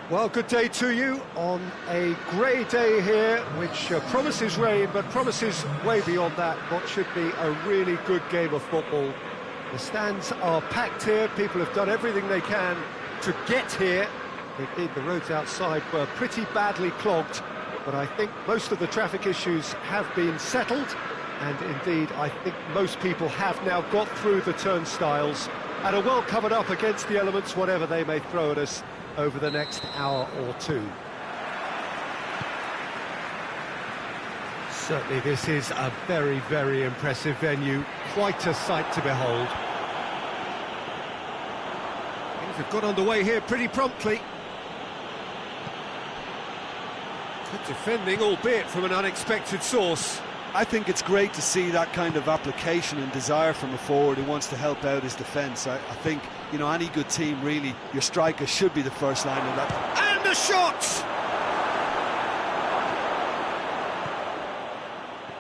Well, good day to you on a grey day here, which promises rain, but promises way beyond that what should be a really good game of football. The stands are packed here, people have done everything they can to get here. Indeed, the roads outside were pretty badly clogged, but I think most of the traffic issues have been settled, and indeed, I think most people have now got through the turnstiles and are well covered up against the elements, whatever they may throw at us over the next hour or two. Certainly this is a very, very impressive venue, quite a sight to behold. Things have got underway here pretty promptly. Good defending, albeit from an unexpected source. I think it's great to see that kind of application and desire from a forward who wants to help out his defence. I think, you know, any good team, really, your striker should be the first line of that. And a shot!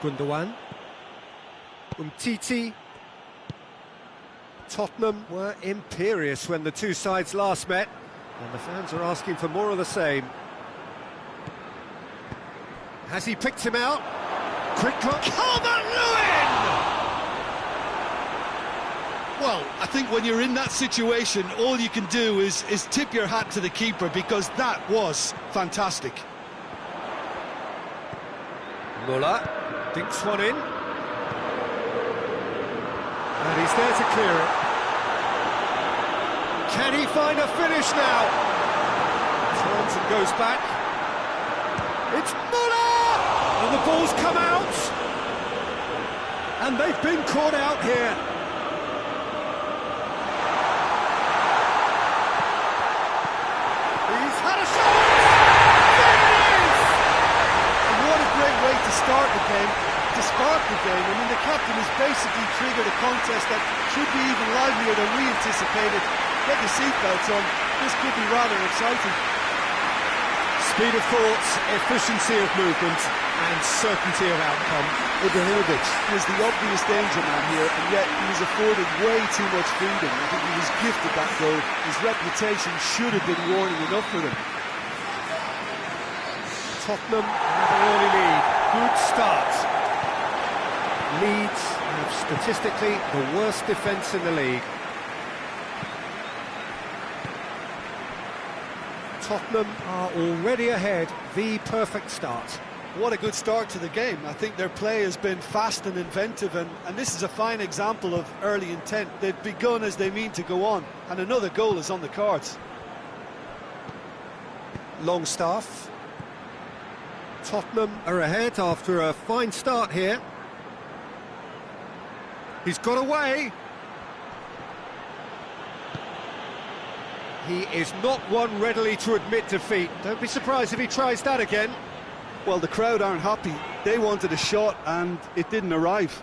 Gundogan. Umtiti. Tottenham were imperious when the two sides last met, and the fans are asking for more of the same. Has he picked him out? Quick look. Calvert-Lewin! Well, I think when you're in that situation, all you can do is tip your hat to the keeper, because that was fantastic. Muller dinks one in. And he's there to clear it. Can he find a finish now? Turns and goes back. It's Muller! And the ball's come out. And they've been caught out here. He's came to spark the game. I mean, the captain has basically triggered a contest that should be even livelier than we anticipated. Get your seatbelts on, this could be rather exciting. Speed of thoughts, efficiency of movement, and certainty of outcome. Ibrahimovic was the obvious danger man here, and yet he was afforded way too much freedom. I think he was gifted that goal. His reputation should have been warning enough for them. Tottenham have an early lead. Good start. Leeds have statistically the worst defence in the league. Tottenham are already ahead. The perfect start. What a good start to the game. I think their play has been fast and inventive, and this is a fine example of early intent. They've begun as they mean to go on, and another goal is on the cards. Longstaff. Tottenham are ahead after a fine start here. He's got away. He is not one readily to admit defeat. Don't be surprised if he tries that again. Well, the crowd aren't happy. They wanted a shot and it didn't arrive.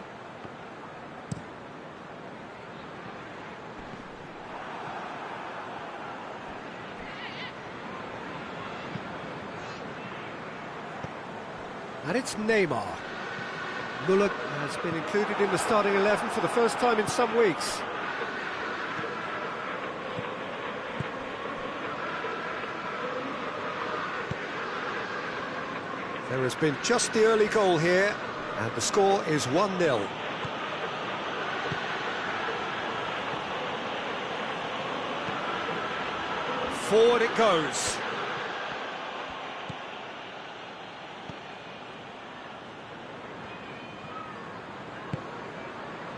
And it's Neymar. Müller has been included in the starting 11 for the first time in some weeks. There has been just the early goal here, and the score is 1-0. Forward it goes.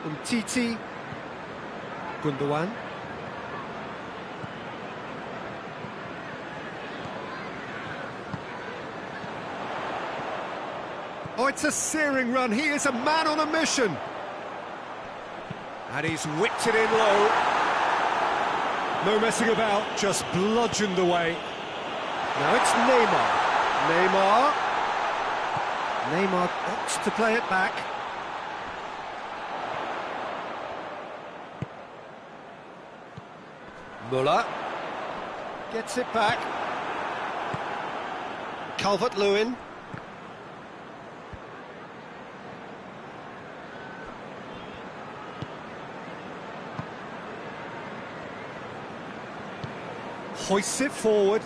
Umtiti. Gundogan. Oh, it's a searing run. He is a man on a mission. And he's whipped it in low. No messing about, just bludgeoned away. Now it's Neymar. Neymar opts to play it back. Müller gets it back. Calvert-Lewin. Hoists it forward.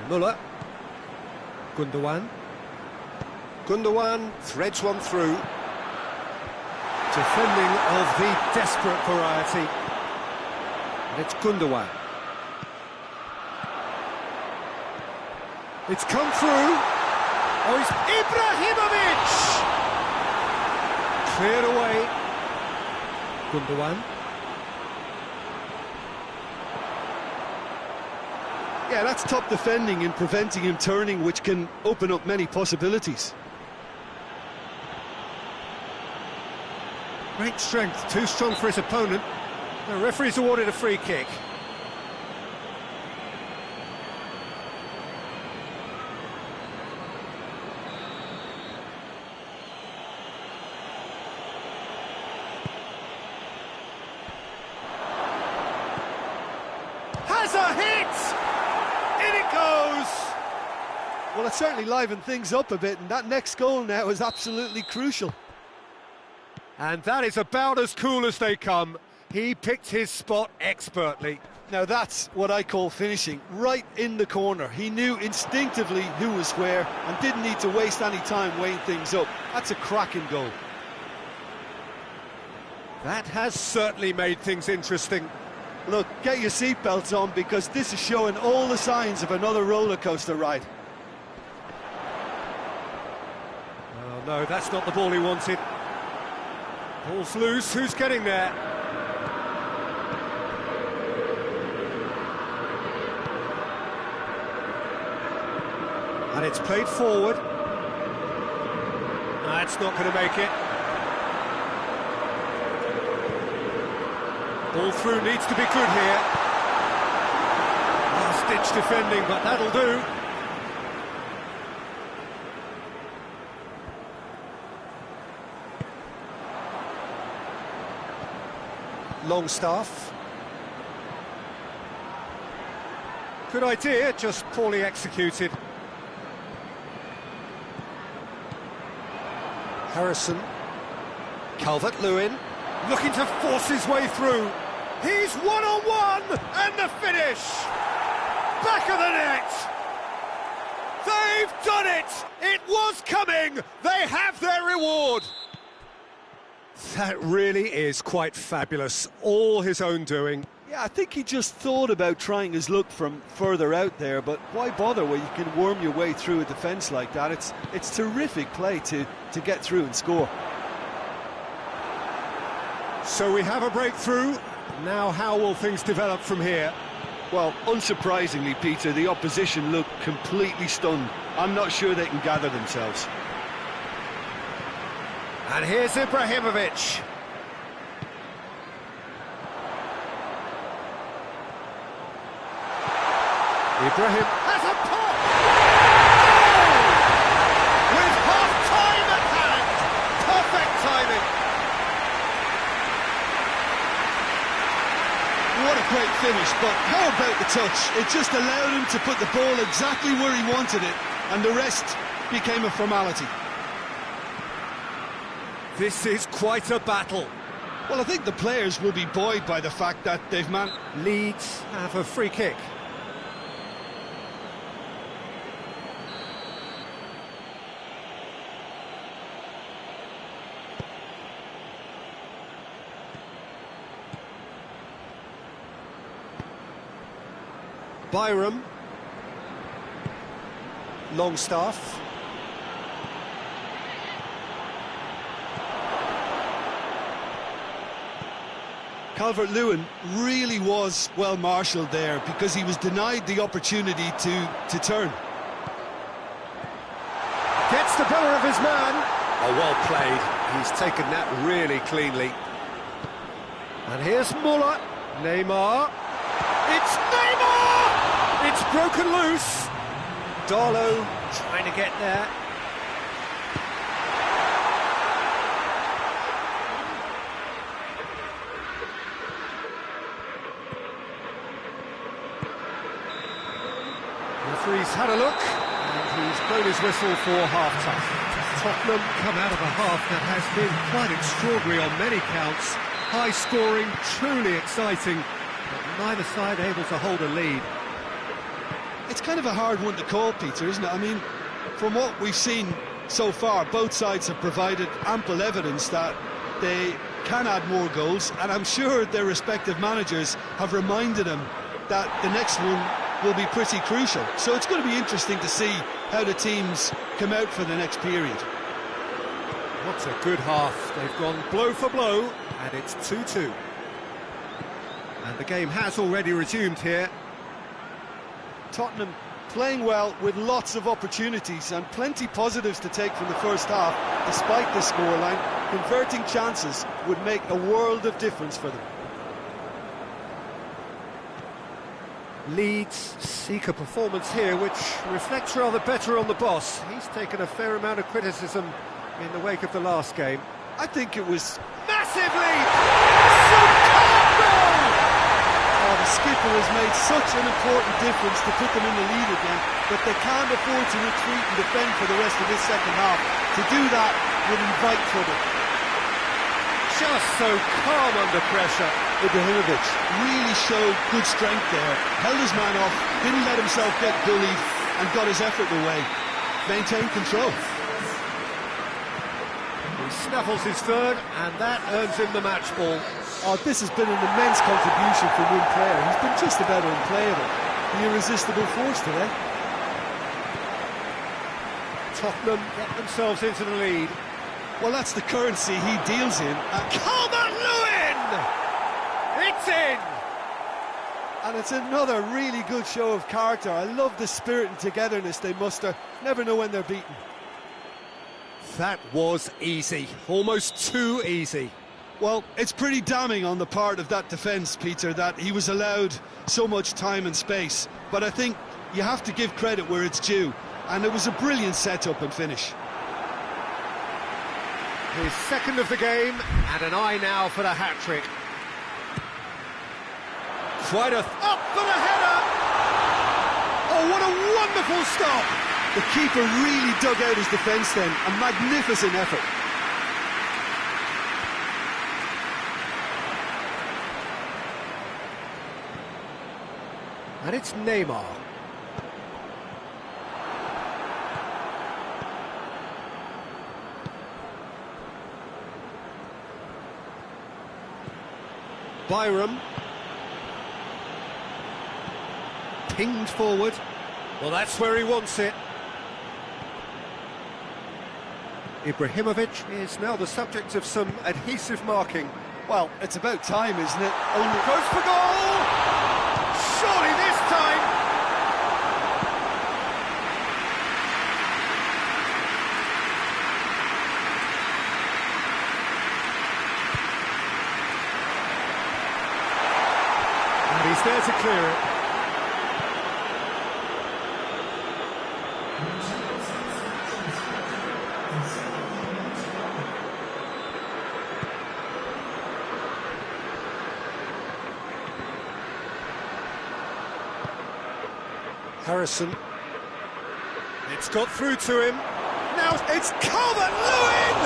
Müller. Gundogan. Gundogan threads one through. Defending of the desperate variety. And it's Gundogan. It's come through. Oh, it's Ibrahimovic! Cleared away. Gundogan. Yeah, that's top defending and preventing him turning, which can open up many possibilities. Great strength, too strong for his opponent. The referee's awarded a free kick. Has a hit! In it goes! Well, it certainly livened things up a bit, and that next goal now is absolutely crucial. And that is about as cool as they come. He picked his spot expertly. Now that's what I call finishing, right in the corner. He knew instinctively who was where and didn't need to waste any time weighing things up. That's a cracking goal. That has certainly made things interesting. Look, get your seatbelts on, because this is showing all the signs of another roller coaster ride. Oh no, that's not the ball he wanted. Ball's loose, who's getting there? And it's played forward. That's not going to make it. Ball through needs to be good here. Last-ditch defending, but that'll do. Longstaff. Good idea, just poorly executed. Harrison. Calvert-Lewin, looking to force his way through. He's one-on-one, and the finish! Back of the net! They've done it! It was coming! They have their reward! That really is quite fabulous. All his own doing. Yeah, I think he just thought about trying his luck from further out there, but why bother when you can worm your way through a defence like that? It's terrific play to get through and score. So we have a breakthrough. Now how will things develop from here? Well, unsurprisingly, Peter, the opposition look completely stunned. I'm not sure they can gather themselves. And here's Ibrahimovic. Ibrahim has a pop! Goal! With half-time at hand! Perfect timing! What a great finish, but how about the touch? It just allowed him to put the ball exactly where he wanted it, and the rest became a formality. This is quite a battle. Well, I think the players will be buoyed by the fact that they've managed. Leeds have a free kick. Byram. Longstaff. Calvert-Lewin really was well marshalled there because he was denied the opportunity to turn. Gets the better of his man. Oh, well played. He's taken that really cleanly. And here's Muller. Neymar. It's Neymar! It's broken loose. Darlow trying to get there. Referee's had a look, and he's blown his whistle for half-time. Tottenham come out of a half that has been quite extraordinary on many counts. High-scoring, truly exciting, but neither side able to hold a lead. It's kind of a hard one to call, Peter, isn't it? I mean, from what we've seen so far, both sides have provided ample evidence that they can add more goals, and I'm sure their respective managers have reminded them that the next one will be pretty crucial. So it's going to be interesting to see how the teams come out for the next period. What a good half. They've gone blow for blow, and it's 2-2. And the game has already resumed here. Tottenham playing well with lots of opportunities and plenty positives to take from the first half, despite the scoreline. Converting chances would make a world of difference for them. Leeds seek a performance here which reflects rather better on the boss. He's taken a fair amount of criticism in the wake of the last game. I think it was massively superb goal! Oh, the skipper has made such an important difference to put them in the lead again, but they can't afford to retreat and defend for the rest of this second half. To do that would invite trouble. Just so calm under pressure. Ibrahimovic really showed good strength there, held his man off, didn't let himself get bullied, and got his effort away. Maintained control. He snaffles his third, and that earns him the match ball. Oh, this has been an immense contribution from one player. He's been just about unplayable. The irresistible force today. Tottenham get themselves into the lead. Well, that's the currency he deals in. Calvert-Lewin! It's in! And it's another really good show of character. I love the spirit and togetherness they muster. Never know when they're beaten. That was easy. Almost too easy. Well, it's pretty damning on the part of that defence, Peter, that he was allowed so much time and space. But I think you have to give credit where it's due. And it was a brilliant set-up and finish. His second of the game, and an eye now for the hat-trick. Quite a... Up for the header! Oh, what a wonderful stop! The keeper really dug out his defence then. A magnificent effort. And it's Neymar. Byram. Pinged forward. Well, that's where he wants it. Ibrahimovic is now the subject of some adhesive marking. Well, it's about time, isn't it? Only Goes for goal! Surely this time! And he's there to clear it. Harrison. It's got through to him. Now it's Calvert-Lewin!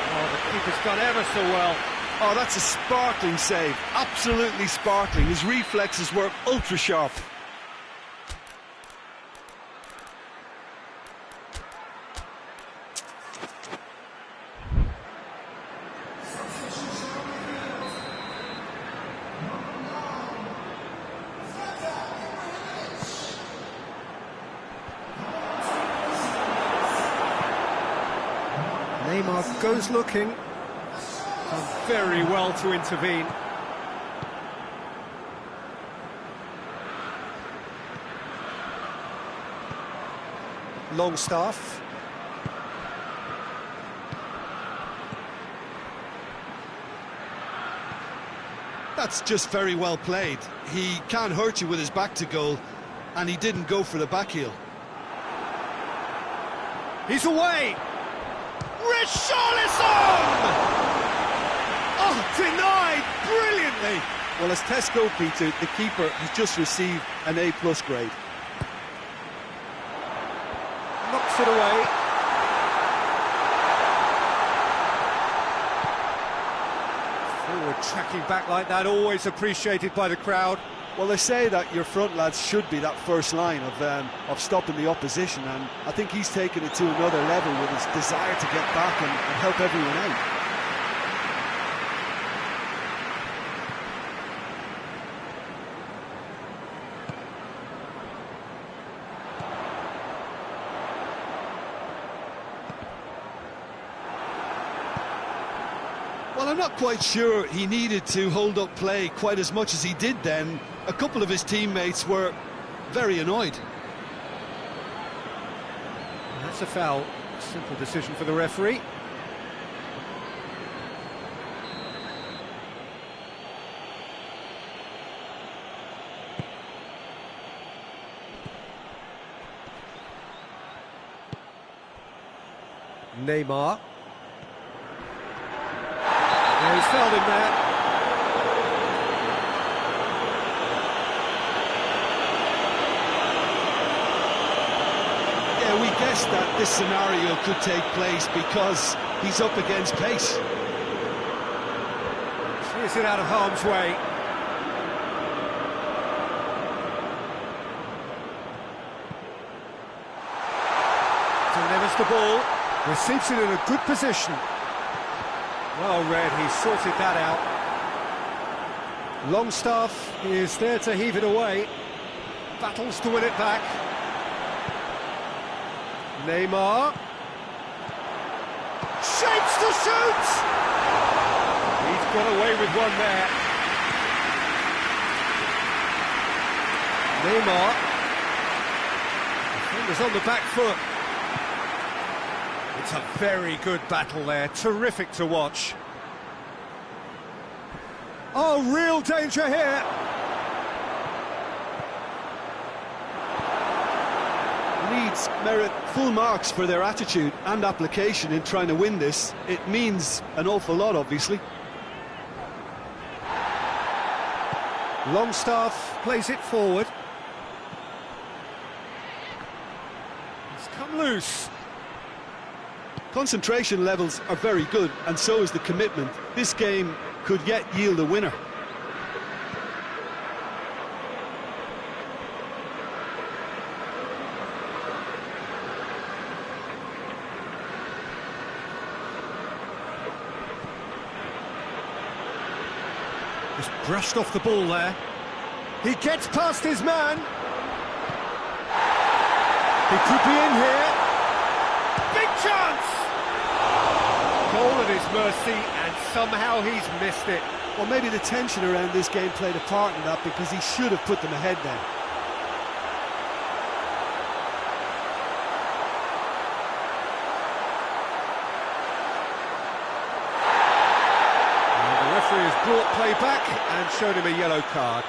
Oh, the keeper's done ever so well. Oh, that's a sparkling save. Absolutely sparkling. His reflexes were ultra sharp. Neymar goes looking. Done very well to intervene. Longstaff. That's just very well played. He can't hurt you with his back to goal, and he didn't go for the back heel. He's away! Richarlison! Oh, denied brilliantly! Well, as Tesco, Peter, the keeper has just received an A+ grade. Knocks it away. Forward tracking back like that, always appreciated by the crowd. Well, they say that your front lads should be that first line of stopping the opposition, and I think he's taken it to another level with his desire to get back and help everyone out. Well, I'm not quite sure he needed to hold up play quite as much as he did then. A couple of his teammates were very annoyed. That's a foul. Simple decision for the referee. Neymar. Yeah, he's fouled him there. Yeah, we guessed that this scenario could take place because he's up against pace. Clears it out of harm's way. Delivers the ball. Receives it in a good position. Well read, he sorted that out. Longstaff is there to heave it away. Battles to win it back. Neymar. Shapes to shoot! He's got away with one there. Neymar. Defender's on the back foot. It's a very good battle there, terrific to watch. Oh, real danger here. Leeds merit full marks for their attitude and application in trying to win this. It means an awful lot, obviously. Longstaff plays it forward. It's come loose. Concentration levels are very good, and so is the commitment. This game could yet yield a winner. Just brushed off the ball there. He gets past his man. He could be in here. Big chance! Goal at his mercy, and somehow he's missed it. Well, maybe the tension around this game played a part in that, because he should have put them ahead then. The referee has brought play back and shown him a yellow card.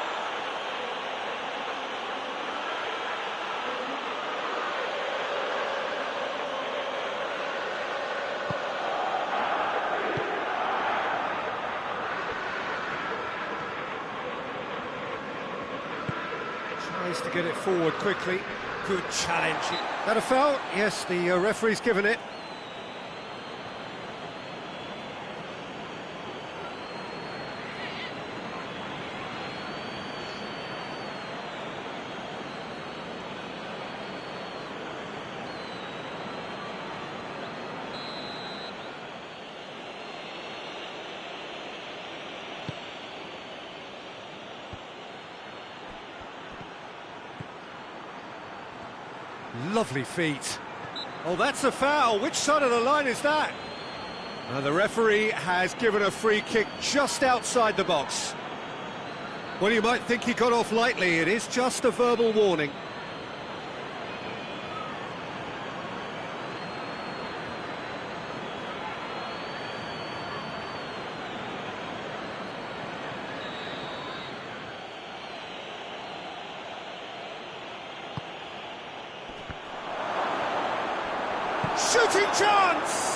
Tries to get it forward quickly. Good challenge. That a foul? Yes, the referee's given it. Lovely feet. Oh, that's a foul. Which side of the line is that? The referee has given a free kick just outside the box. Well, you might think he got off lightly. It is just a verbal warning. Shooting chance!